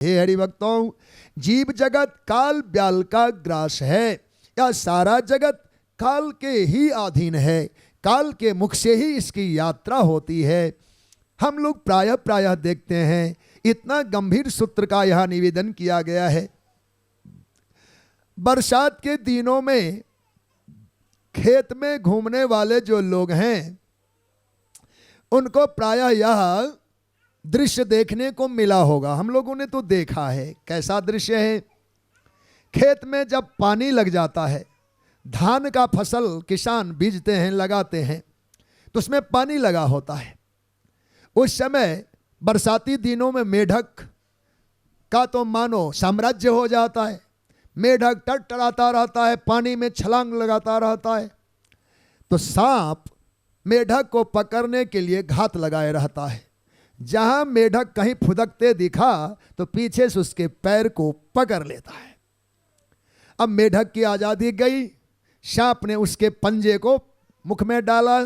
हे हरि भक्तों, जीव जगत काल ब्याल का ग्रास है, या सारा जगत काल के ही अधीन है। काल के मुख से ही इसकी यात्रा होती है। हम लोग प्रायः प्रायः देखते हैं, इतना गंभीर सूत्र का यहाँ निवेदन किया गया है। बरसात के दिनों में खेत में घूमने वाले जो लोग हैं, उनको प्रायः यह दृश्य देखने को मिला होगा। हम लोगों ने तो देखा है। कैसा दृश्य है? खेत में जब पानी लग जाता है, धान का फसल किसान बीजते हैं, लगाते हैं, तो उसमें पानी लगा होता है। उस समय बरसाती दिनों में मेढक का तो मानो साम्राज्य हो जाता है। मेढक टड़टड़ाता रहता है, पानी में छलांग लगाता रहता है। तो सांप मेढक को पकड़ने के लिए घात लगाए रहता है। जहां मेढक कहीं फुदकते दिखा तो पीछे से उसके पैर को पकड़ लेता है। अब मेढक की आज़ादी गई, सांप ने उसके पंजे को मुख में डाला।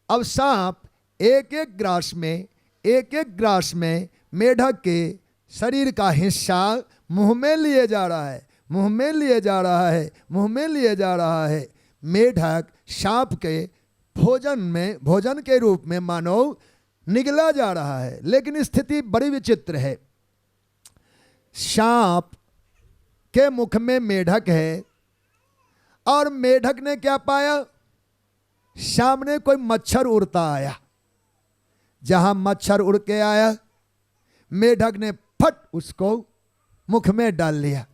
अब सांप एक एक ग्रास में मेढक के शरीर का हिस्सा मुंह में लिए जा रहा है, मुंह में लिए जा रहा है, मुंह में लिए जा रहा है। मेढक सांप के भोजन के रूप में मानो निगला जा रहा है। लेकिन स्थिति बड़ी विचित्र है। सांप के मुख में मेढक है, और मेढक ने क्या पाया? सामने कोई मच्छर उड़ता आया। जहां मच्छर उड़ के आया, मेढक ने फट उसको मुख में डाल लिया।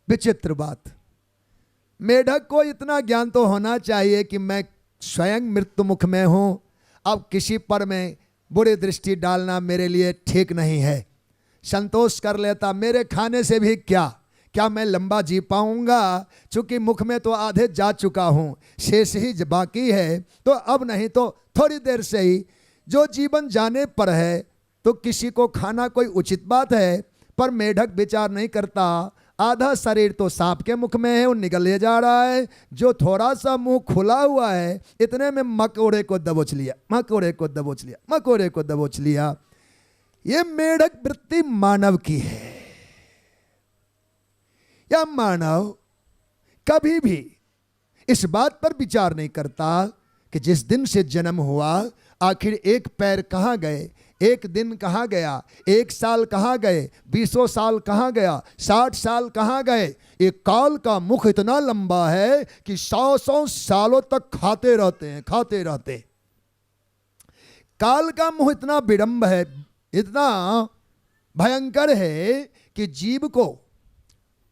विचित्र बात। मेढक को इतना ज्ञान तो होना चाहिए कि मैं स्वयं मृत्यु मुख में हूं, अब किसी पर मैं बुरी दृष्टि डालना मेरे लिए ठीक नहीं है। संतोष कर लेता, मेरे खाने से भी क्या मैं लंबा जी पाऊंगा? चूंकि मुख में तो आधे जा चुका हूं, शेष ही बाकी है। तो अब नहीं तो थोड़ी देर से ही जो जीवन जाने पर है, तो किसी को खाना कोई उचित बात है। पर मेढक विचार नहीं करता। आधा शरीर तो सांप के मुख में है, वो निगले जा रहा है। जो थोड़ा सा मुंह खुला हुआ है, इतने में मकोड़े को दबोच लिया, मकोड़े को दबोच लिया, मकोड़े को दबोच लिया। ये मेढक वृत्ति मानव की है। या मानव कभी भी इस बात पर विचार नहीं करता कि जिस दिन से जन्म हुआ, आखिर एक पैर कहाँ गए, एक दिन कहाँ गया, एक साल कहाँ गए, 20 साल कहाँ गया, 60 साल कहाँ गए। एक काल का मुख इतना लंबा है कि 100 सालों तक खाते रहते। काल का मुख इतना विडंब है, इतना भयंकर है कि जीव को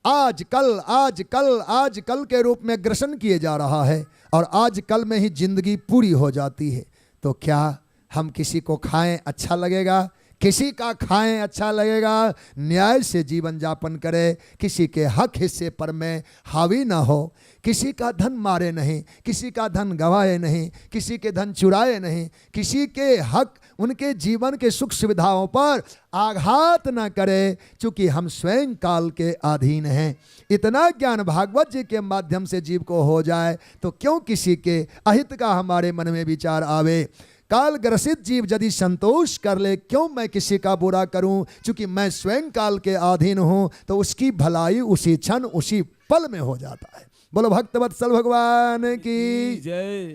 आज कल के रूप में ग्रसन किए जा रहा है, और आज कल में ही जिंदगी पूरी हो जाती है। तो क्या हम किसी को खाएं अच्छा लगेगा? किसी का खाएं अच्छा लगेगा? न्याय से जीवन यापन करें, किसी के हक हिस्से पर में हावी ना हो, किसी का धन मारे नहीं, किसी का धन गवाए नहीं, किसी के धन चुराए नहीं, किसी के हक, उनके जीवन के सुख सुविधाओं पर आघात ना करे, चूंकि हम स्वयं काल के अधीन हैं। इतना ज्ञान भागवत जी के माध्यम से जीव को हो जाए तो क्यों किसी के अहित का हमारे मन में विचार आवे। काल ग्रसित जीव यदि संतोष कर ले, क्यों मैं किसी का बुरा करूं? चूंकि मैं स्वयं काल के अधीन हूं, तो उसकी भलाई उसी क्षण उसी पल में हो जाता है। बोलो भक्तवत्सल भगवान की जय।